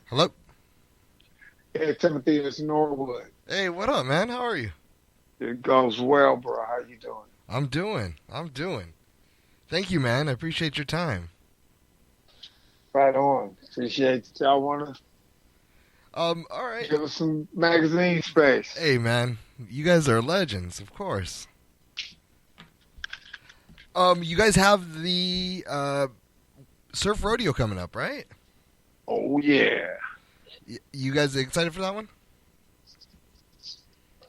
Hello. Hey, Timothy, it's Norwood. Hey, what up, man? How are you? It goes well, bro. How you doing? I'm doing. Thank you, man. I appreciate your time. Right on. Appreciate it. Y'all want to All right. give us some magazine space. Hey, man. You guys are legends, of course. You guys have the surf rodeo coming up, right? Oh, yeah. You guys excited for that one?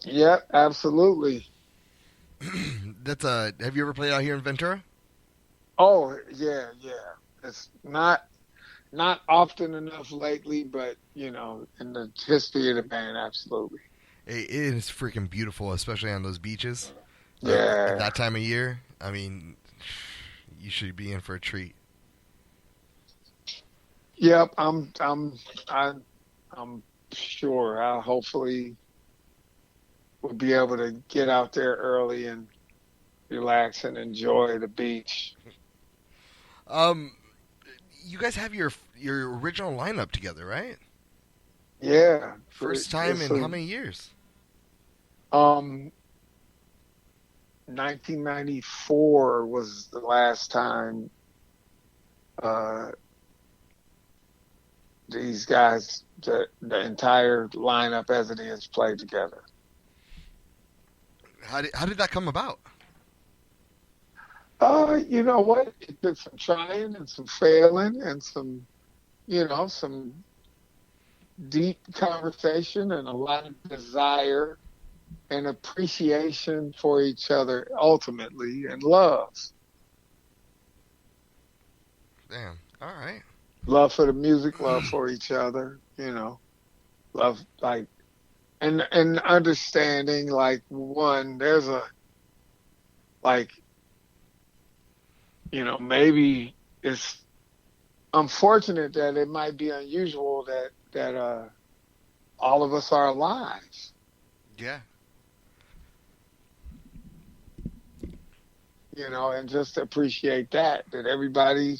Yep, absolutely. That's Have you ever played out here in Ventura? Oh, yeah, yeah. It's not often enough lately, but, in the history of the band, absolutely. It is freaking beautiful, especially on those beaches. At Yeah. that time of year, I mean, you should be in for a treat. Yep, I'm sure. I hopefully will be able to get out there early and relax and enjoy the beach. Um, you guys have your original lineup together, right? Yeah, First time it's in how a many years? um 1994 was the last time uh these guys the entire lineup as it is played together. How did that come about? You know what? It took some trying and some failing and some deep conversation and a lot of desire and appreciation for each other ultimately and love. Damn. All right. Love for the music, love for each other, love like and understanding like one, there's a like, maybe it's unfortunate that it might be unusual that all of us are alive, Yeah. and just appreciate that everybody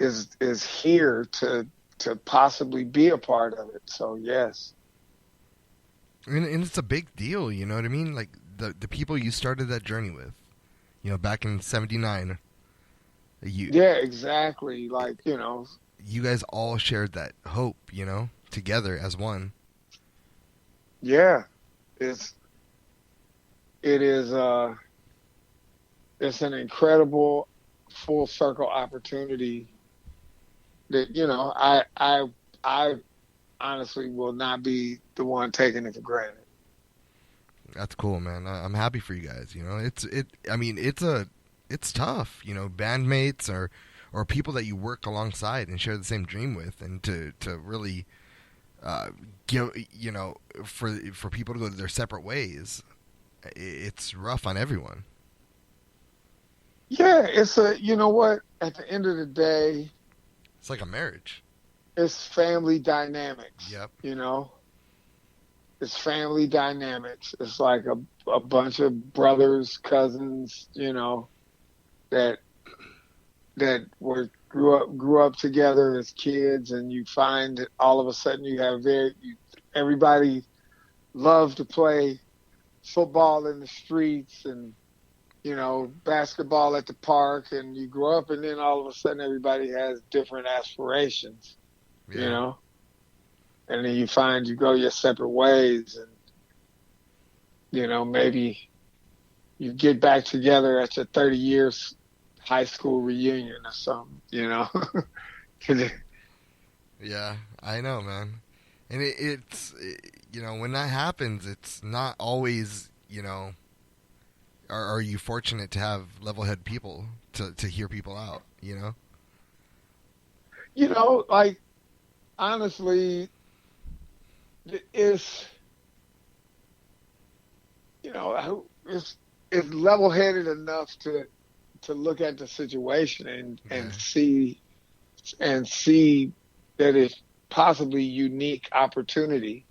is here to possibly be a part of it. So yes. And it's a big deal. You know what I mean? Like the people you started that journey with. Back in '79. You Yeah, exactly. Like, you guys all shared that hope. Together as one. yeah, it's it is it's an incredible full circle opportunity that, I honestly will not be the one taking it for granted. That's cool, man. I'm happy for you guys. I mean, it's tough. Bandmates or people that you work alongside and share the same dream with, and to really give for people to go their separate ways. It's rough on everyone. Yeah, it's you know what? At the end of the day, It's like a marriage. it's family dynamics, Yep. It's family dynamics. It's like a bunch of brothers, cousins, that grew up together as kids, and you find that all of a sudden everybody loved to play football in the streets and basketball at the park, and you grow up, and then all of a sudden everybody has different aspirations, you Yeah. know, and then you find you go your separate ways, and maybe you get back together at your 30 years high school reunion or something, 'Cause Yeah. I know, man. And when that happens, it's not always are you fortunate to have level-headed people to hear people out. like honestly, it's it's level headed enough to look at the situation and Yeah. see that it's possibly unique opportunity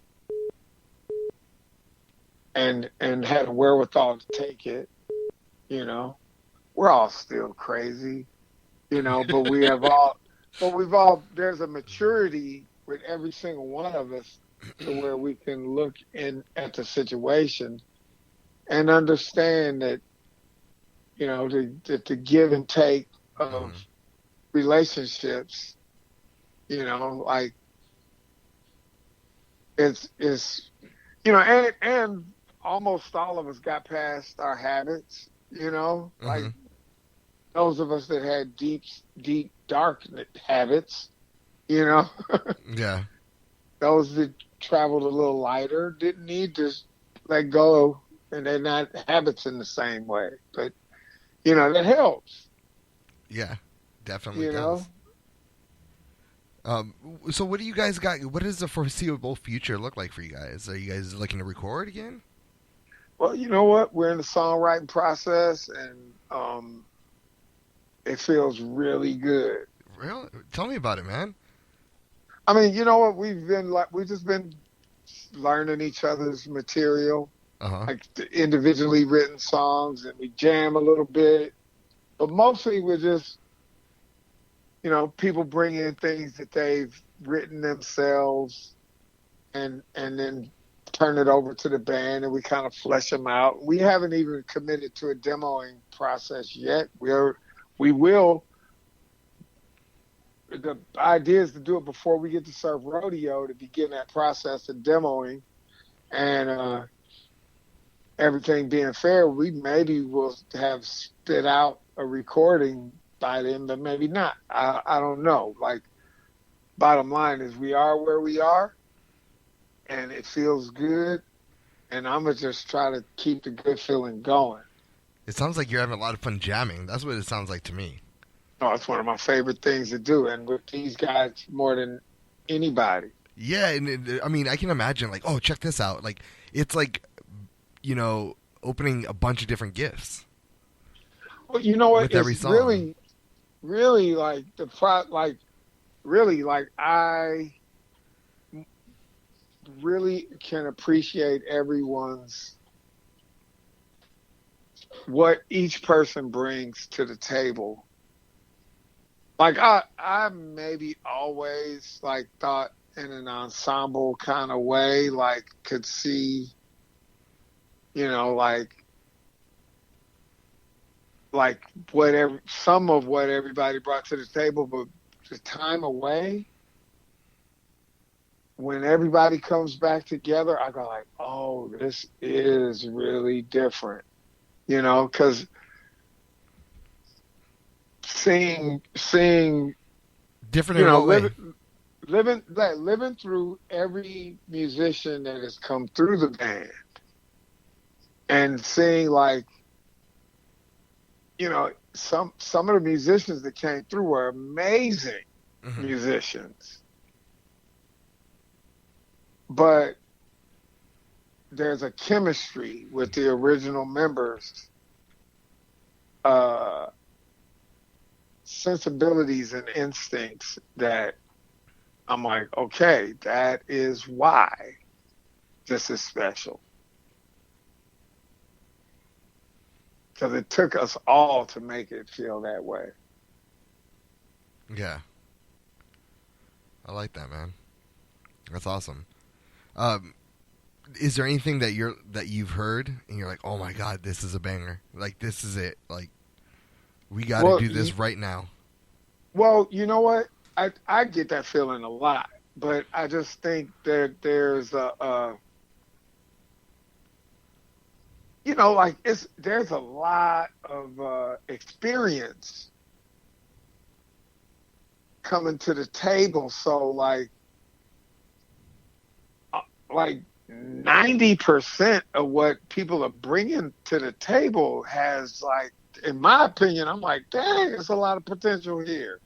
and had a wherewithal to take it. You know, we're all still crazy, but we've all there's a maturity with every single one of us to where we can look in at the situation and understand that, the give and take of Mhm. relationships, like it's and almost all of us got past our habits, like Mhm. those of us that had deep, dark habits, you know, Yeah. those that traveled a little lighter didn't need to let go, and they're not habits in the same way. But, that helps, Yeah. Definitely you know. does. Um, so what do you guys got? What does the foreseeable future look like for you guys? Are you guys looking to record again? Well, you know what? We're in the songwriting process, and it feels really good. Real? Tell me about it, man. I mean, you know what? We've just been learning each other's material, Uh huh. like the individually written songs, and we jam a little bit. But mostly we're just, people bring in things that they've written themselves and then turn it over to the band and we kind of flesh them out. We haven't even committed to a demoing process yet. We will. The idea is to do it before we get to Surf Rodeo to begin that process of demoing, and everything being fair, we maybe will have spit out a recording by then, but maybe not. I don't know. Like, bottom line is we are where we are, and it feels good, and I'm gonna just try to keep the good feeling going. It sounds like you're having a lot of fun jamming. That's what it sounds like to me. Oh, it's one of my favorite things to do, and with these guys more than anybody. Yeah, and I mean, I can imagine like, oh, check this out. Like, it's like, opening a bunch of different gifts Well, you know what? with every It's song. really, really like like really like I really can appreciate everyone's what each person brings to the table. Like I maybe always like thought in an ensemble kind of way, like could see, like whatever some of what everybody brought to the table, but the time away when everybody comes back together, I go like, oh, this is really different, because seeing, Different in what way? living through every musician that has come through the band and seeing like, some of the musicians that came through were amazing Hmm. musicians, but there's a chemistry with the original members, uh, sensibilities and instincts that I'm like, okay, that is why this is special. Because it took us all to make it feel that way. Yeah, I like that, man. That's awesome. Um, is there anything that you've heard and you're like, oh my god, this is a banger? Like this is it. Like we got to Well, do this right now. you know what? I get that feeling a lot, but I just think that there's like there's a lot of experience coming to the table. So like 90% of what people are bringing to the table has like, in my opinion, I'm like, dang, there's a lot of potential here.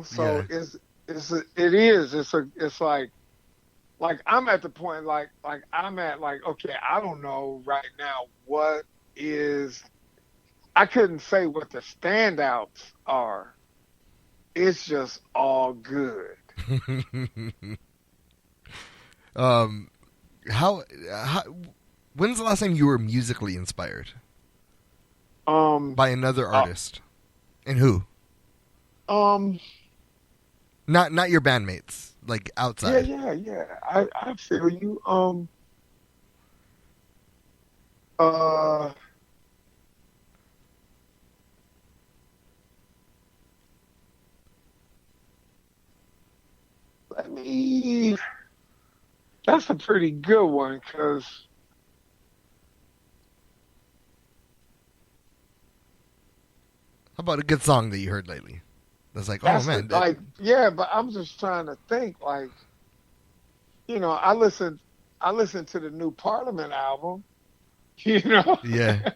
So Yeah. it's like I'm at the point like I'm at like, okay, I don't know right now what is, I couldn't say what the standouts are. It's just all good. um, how? When's the last time you were musically inspired Um, by another uh, artist, and who? um, Not your bandmates, like Yeah, outside. yeah. I feel you. Uh, let me. That's a pretty good one because How about a good song that you heard lately? That's like, oh that's man, that, like, yeah. But I'm just trying to think, like, I listened to the new Parliament album, you know, yeah,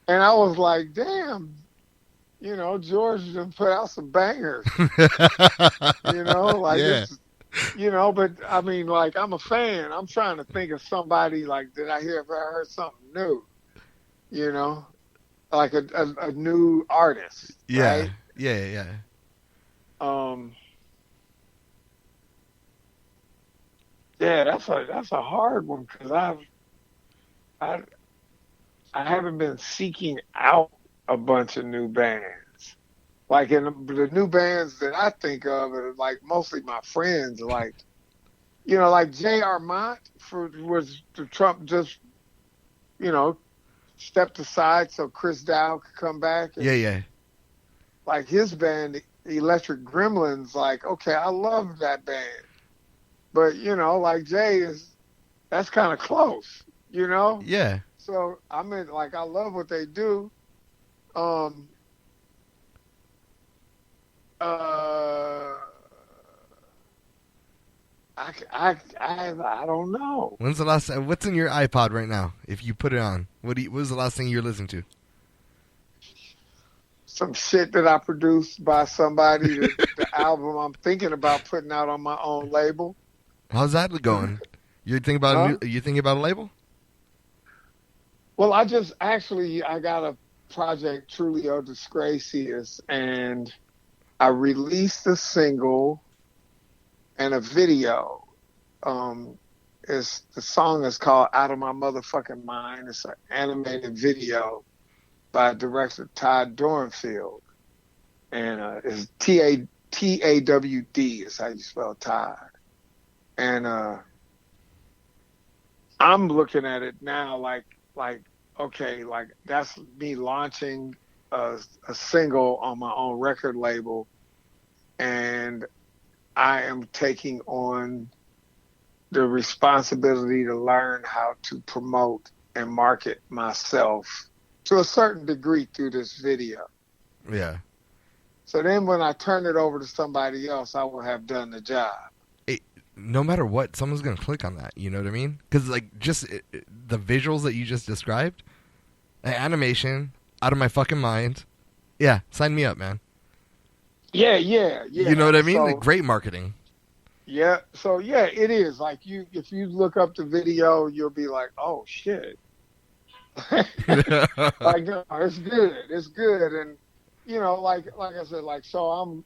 and I was like, damn, George done put out some bangers, like yeah. this, but I mean, like, I'm a fan. I'm trying to think of somebody like, did I hear if I heard something new, you know, like a new artist, Yeah, right? yeah, yeah. Um, yeah, that's a hard one because I I haven't been seeking out a bunch of new bands. Like in the new bands that I think of are like mostly my friends, like like Jay Armont was the Trump just you know stepped aside so Chris Dowd could come back, Yeah, and yeah. like his band, the Electric Gremlins. Like, okay, I love that band, but like Jay is that's kind of close. Yeah. So I mean, like, I love what they do. Um, uh, I don't know. When's the last? What's in your iPod right now? If you put it on, what was the last thing you were listening to? Some shit that I produced by somebody. The album I'm thinking about putting out on my own label. How's that going? You thinking about Huh? you thinking about a label? Well, I got a project, Trulio Disgracious, and I released a single and a video. The song is called "Out of My Motherfucking Mind." It's an animated video by director Todd Dornfield, and it's Tawd is how you spell Todd. And I'm looking at it now like okay, like that's me launching a single on my own record label, and I am taking on the responsibility to learn how to promote and market myself to a certain degree through this video. Yeah. So then when I turn it over to somebody else, I will have done the job. No matter what, someone's gonna click on that. You know what I mean? Because like just the visuals that you just described, the animation, out of my fucking mind. Yeah, sign me up, man. Yeah, yeah, You know yeah. what I mean? Like, So great marketing. yeah, so yeah, it is. Like, if you look up the video, you'll be like, oh shit. Like, no, it's good. It's good. And like I said, like, so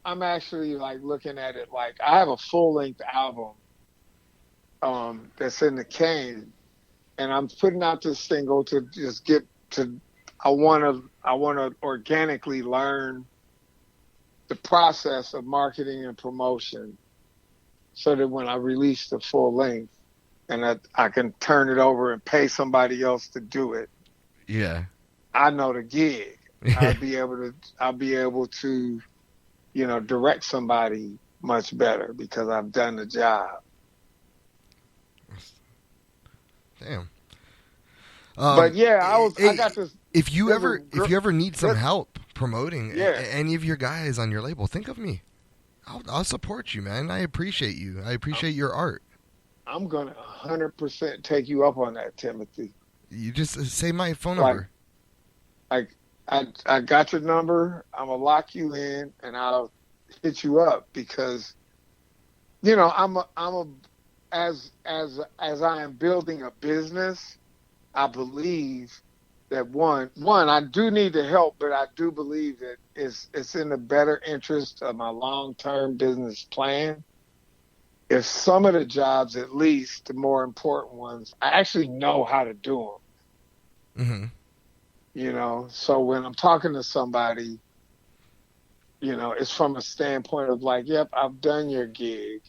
I'm actually like looking at it like I have a full-length album that's in the can, and I'm putting out this single to just get to I want to organically learn the process of marketing and promotion so that when I release the full length and I can turn it over and pay somebody else to do it, Yeah. I know the gig. I'll be able to direct somebody much better because I've done the job. Damn. But yeah, I got this. If you there's a ever need some there's- help promoting Yeah. any of your guys on your label, think of me. I'll support you, man. I appreciate you. I appreciate your art. I'm gonna 100% take you up on that, Timothy. You just say my phone Like, number. I got your number. I'm gonna lock you in, and I'll hit you up because as I am building a business, I believe that one I do need the help, but I do believe that it's in the better interest of my long-term business plan. If some of the jobs, at least the more important ones, I actually know how to do them. Mm-hmm. So when I'm talking to somebody, it's from a standpoint of like, yep, I've done your gig.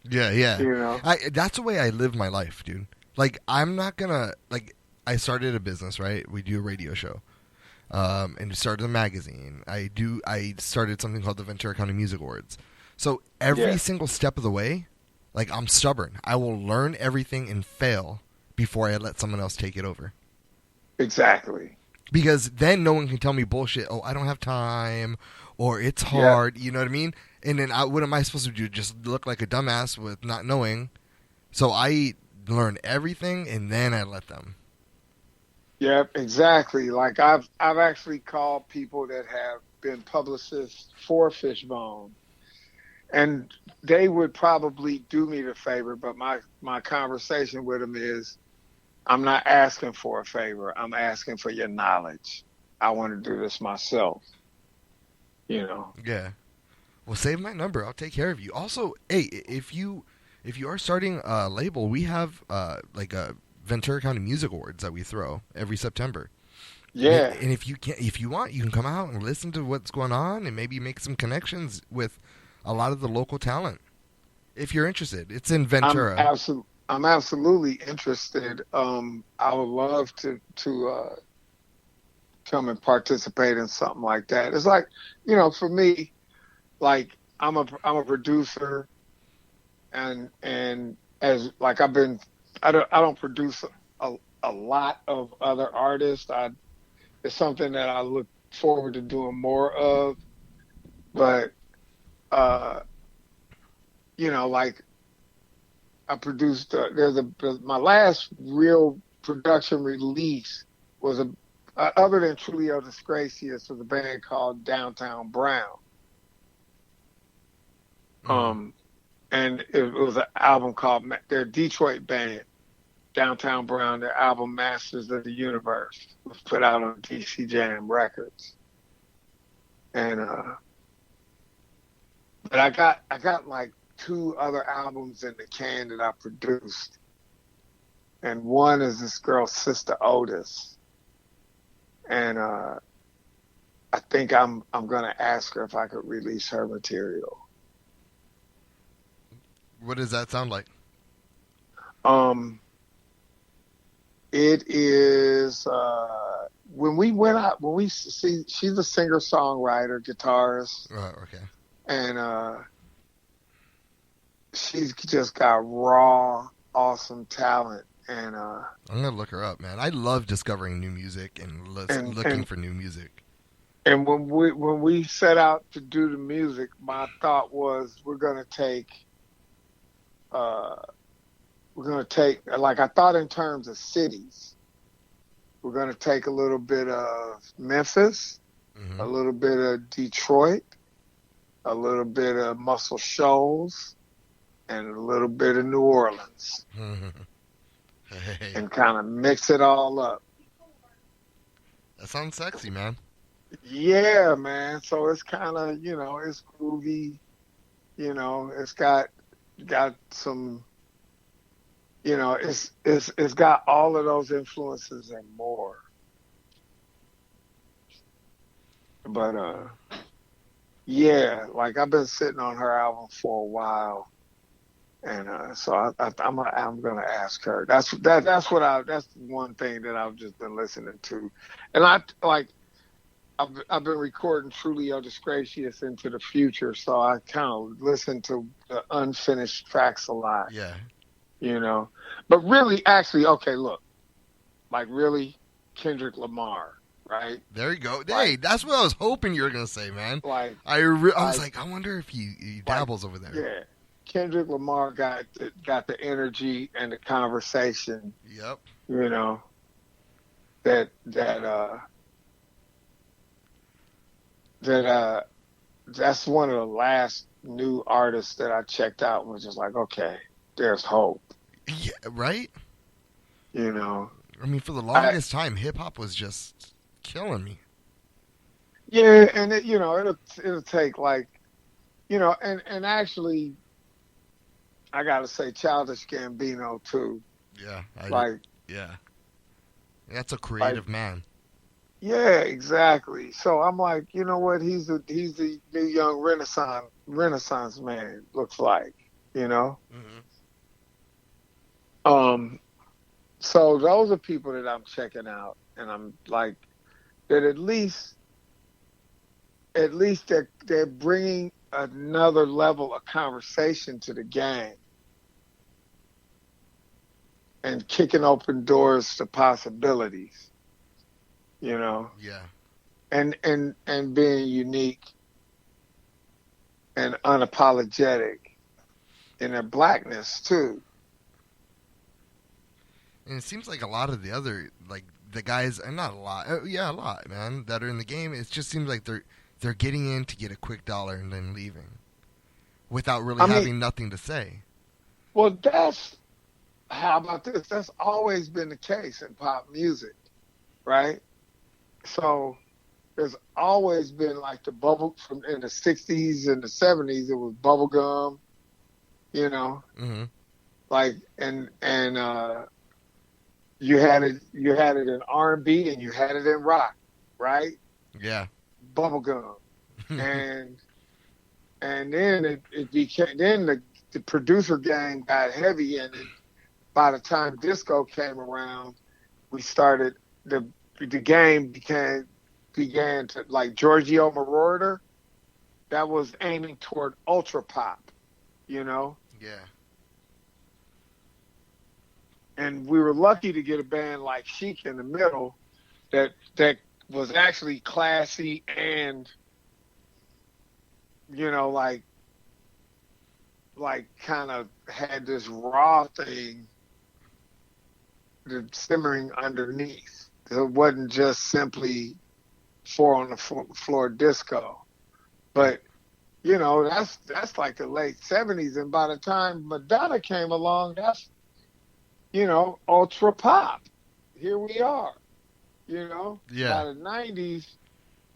Yeah, yeah. You know. That's the way I live my life, dude. Like, I'm not gonna like. I started a business, right? We do a radio show, and started a magazine. I started something called the Ventura County Music Awards. So every Yeah. single step of the way, like I'm stubborn. I will learn everything and fail before I let someone else take it over. Exactly. Because then no one can tell me bullshit. Oh, I don't have time, or it's Yeah. hard. You know what I mean? And then what am I supposed to do? Just look like a dumbass with not knowing? So I learn everything and then I let them. Yep. Exactly. Like I've actually called people that have been publicists for Fishbone, and they would probably do me the favor, but my conversation with them is, I'm not asking for a favor. I'm asking for your knowledge. I want to do this myself. You know. Yeah. Well, save my number. I'll take care of you. Also, hey, if you are starting a label, we have like a Ventura County Music Awards that we throw every September. Yeah. And if you want, you can come out and listen to what's going on and maybe make some connections with a lot of the local talent. If you're interested, it's in Ventura. I'm absolutely interested. I would love to come and participate in something like that. It's like, for me, like I'm a producer, and as like I don't produce a lot of other artists. It's something that I look forward to doing more of, but like I produced. My last real production release was other than Trulio Disgracious, was a band called Downtown Brown. And it was an album called, their Detroit band, Downtown Brown. Their album Masters of the Universe was put out on DC Jam Records. And but I got like 2 other albums in the can that I produced, and one is this girl Sister Otis, and I think I'm gonna ask her if I could release her material. What does that sound like? It is when we see, she's a singer songwriter, guitarist, Okay. and she's just got raw, awesome talent. And I'm gonna look her up, man. I love discovering new music and looking for new music. And when we set out to do the music, my thought was we're gonna take, like, I thought in terms of cities. We're gonna take a little bit of Memphis, a little bit of Detroit, a little bit of Muscle Shoals, and a little bit of New Orleans, Hey, and kind of mix it all up. that sounds sexy, man. Yeah, man. So it's kind of, it's groovy. It's got some, it's got all of those influences and more. But yeah, like I've been sitting on her album for a while, and so I'm gonna ask her. That's one thing that I've just been listening to, and I've been recording Trulio Disgracious into the future, so I kind of listen to the unfinished tracks a lot. Yeah. But really, actually, okay, look, like really, Kendrick Lamar, right? There you go. Hey, that's what I was hoping you were gonna say, man. Like I was like, I wonder if he dabbles over there. Yeah, Kendrick Lamar got the energy and the conversation. Yep. That's one of the last new artists that I checked out and was just like, okay, there's hope. Yeah, right? I mean, for the longest time, hip-hop was just killing me. Yeah, and it'll take like, and actually, I gotta say, Childish Gambino too. Yeah. Like, yeah. That's a creative man. Yeah, exactly. So I'm like, you know what? He's the new young Renaissance man. Looks like, you know. Hmm. Um. So those are people that I'm checking out, and I'm like that. At least they're bringing another level of conversation to the game and kicking open doors to possibilities. You know, Yeah. and being unique and unapologetic in their blackness too. And it seems like a lot of the other like the guys, and not a lot, yeah, a lot, man, that are in the game. It just seems like they're getting in to get a quick dollar and then leaving without really I mean, having nothing to say. well, that's how about this? That's always been the case in pop music, right? So there's always been like the bubble from in the '60s and the '70s. It was bubblegum, you know, Hmm. like and you had it in R&B and you had it in rock, right? Yeah. Bubblegum, and and then it became then the producer game got heavy, and by the time disco came around, we started the game began to like Giorgio Moroder. That was aiming toward ultra pop, you know. Yeah. And we were lucky to get a band like Chic in the middle that was actually classy and like kind of had this raw thing that simmering underneath. It wasn't just simply four on the floor disco, but that's like the late '70s, and by the time Madonna came along, that's ultra pop. Here we are. Yeah. By the '90s,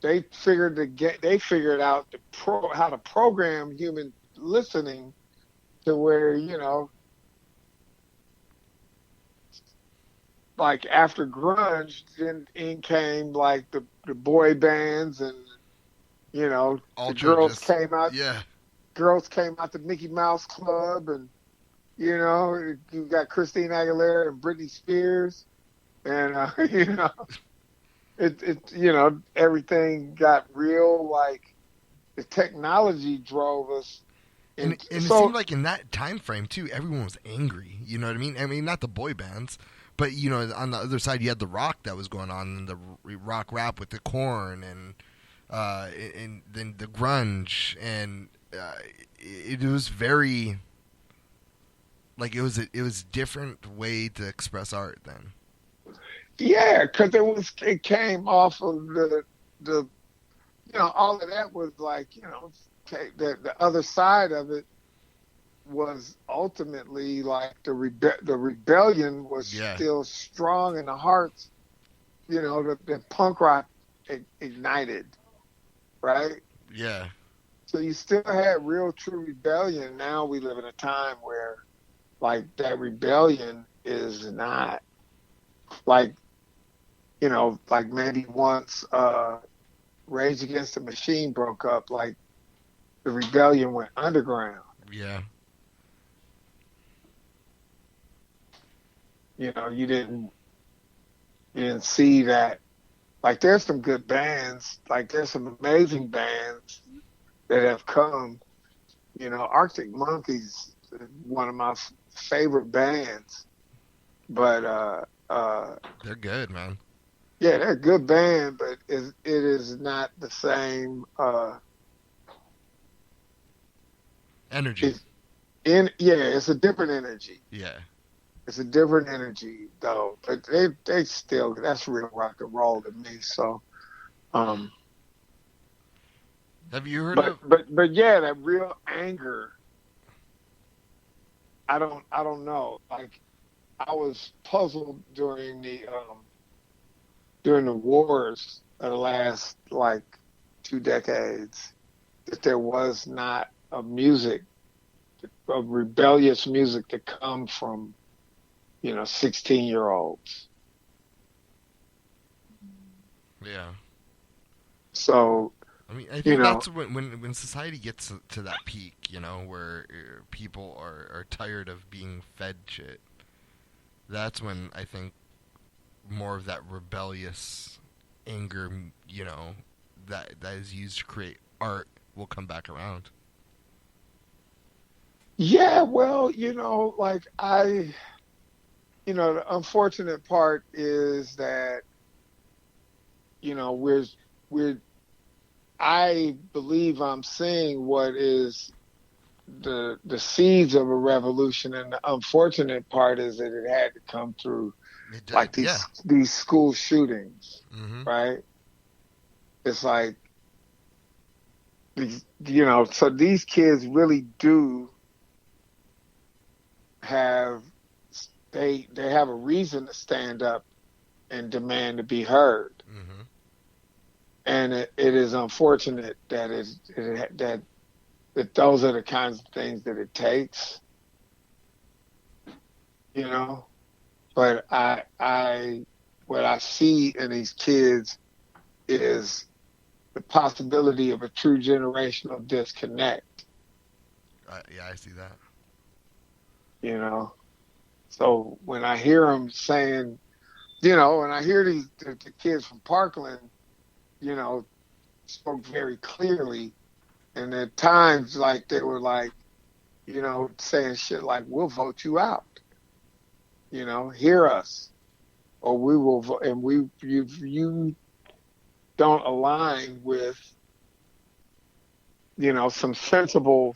they figured out how to program human listening to where like after grunge, then in came like the boy bands, and the Ultra girls just, came out. yeah. Girls came out the Mickey Mouse Club, and you got Christina Aguilera and Britney Spears, and everything got real. Like the technology drove us, And and and it seemed so like in that time frame too, everyone was angry. You know what I mean? I mean, not the boy bands, but on the other side, you had the rock that was going on, and the rock rap with the corn, and then the grunge, and it was very like it was different way to express art then. yeah, because it came off of the all of that was like the other side of it was ultimately like the rebellion was Yeah, still strong in the hearts, the punk rock ignited, right? yeah, So you still had real true rebellion. Now we live in a time where like that rebellion is not like like maybe once Rage Against the Machine broke up, like the rebellion went underground. yeah. You didn't see that. Like there's some good bands, like there's some amazing bands that have come. Arctic Monkeys, one of my favorite bands, but They're good, man. yeah, they're a good band, but it is not the same. Energy. It's yeah, it's a different energy. Yeah. It's a different energy though, but they still that's real rock and roll to me. So, um, Have you heard but of? but yeah, that real anger. I don't know. Like I was puzzled during the wars of the last like 2 decades that there was not a rebellious music to come from 16-year-olds. Yeah. So, I mean, I you think know, that's when society gets to that peak, you know, where people are tired of being fed shit. That's when I think more of that rebellious anger, you know, that is used to create art will come back around. yeah, well, like the unfortunate part is that, you know, we're I believe I'm seeing what is the seeds of a revolution, and the unfortunate part is that it had to come through like Yeah. these school shootings, Mhm. right? It's like so these kids really do have they have a reason to stand up and demand to be heard. Mhm. And it is unfortunate that that those are the kinds of things that it takes, you know. But what I see in these kids is the possibility of a true generational disconnect, Yeah, I see that. you know. So when I hear them saying, when I hear the kids from Parkland, you know, spoke very clearly, and at times like they were like, saying shit like, "We'll vote you out," hear us, or we will, and you don't align with, some sensible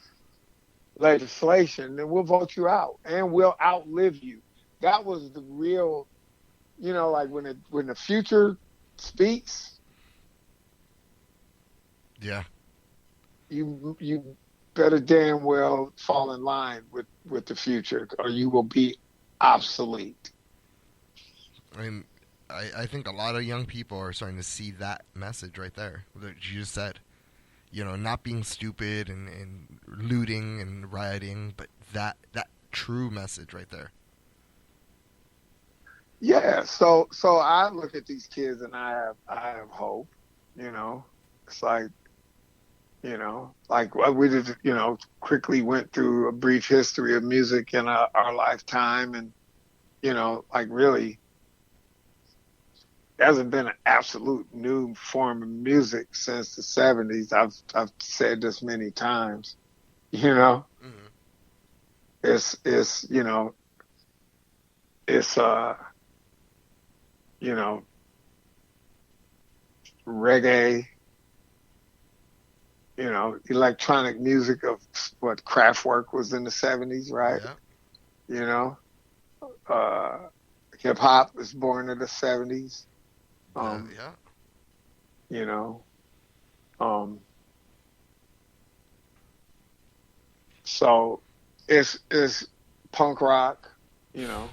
legislation, then we'll vote you out and we'll outlive you. That was the real, like when the future speaks, Yeah. you better damn well fall in line with the future, or you will be obsolete. I mean, I think a lot of young people are starting to see that message right there that you just said. You know, not being stupid and looting and rioting, but that true message right there. Yeah, so I look at these kids and I have hope, you know. It's like we just, quickly went through a brief history of music in our lifetime, and like really there hasn't been an absolute new form of music since the '70s. I've said this many times. You know, Hmm. it's it's you know reggae, electronic music of what Kraftwerk was in the '70s, right? Yeah. You know, uh, hip hop was born in the '70s. Um, Yeah. you know, um, so it's punk rock, you know,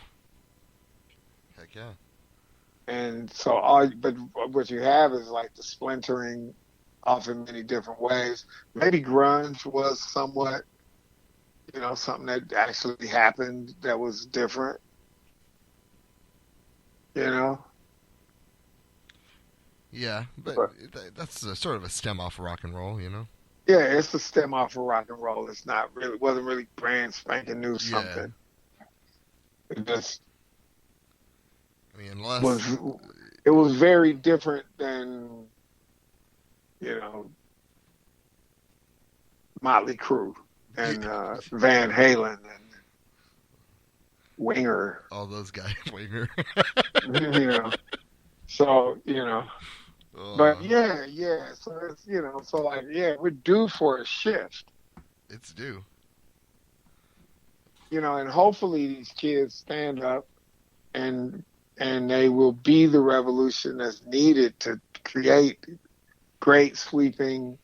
Heck yeah. and so but what you have is like the splintering off in many different ways. Maybe grunge was somewhat, something that actually happened that was different, you know. Yeah, but But that's sort of a stem off of rock and roll, you know. yeah, it's the stem off of rock and roll. It's not really wasn't really brand spanking new Yeah. something. It just I mean, unless was it was very different than, you know, Motley Crue yeah, and Van Halen and Winger, all those guys, Winger. you know. So, but uh, yeah, yeah. So it's, so like, yeah, we're due for a shift, it's due. and hopefully these kids stand up and they will be the revolution that's needed to create great sweeping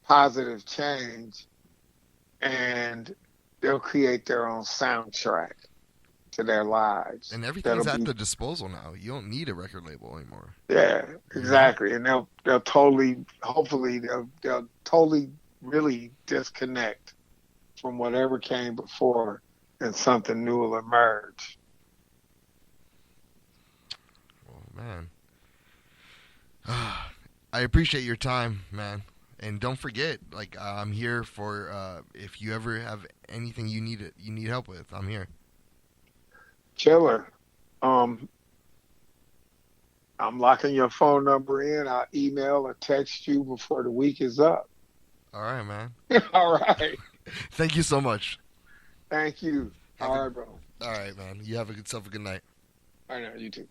positive change, and they'll create their own soundtrack to their lives. And That'll everything's at be the disposal now. You don't need a record label anymore. yeah, You know? exactly. And they'll totally hopefully they'll totally really disconnect from whatever came before, and something new will emerge. Oh man. I appreciate your time, man. And don't forget, like I'm here for if you ever have anything you need help with, I'm here. Killer. Um, I'm locking your phone number in. I'll email or text you before the week is up. All right, man. All right. Thank you so much. Thank you. Have All a right, bro. all right, man. You have a good self a good night. I know you too.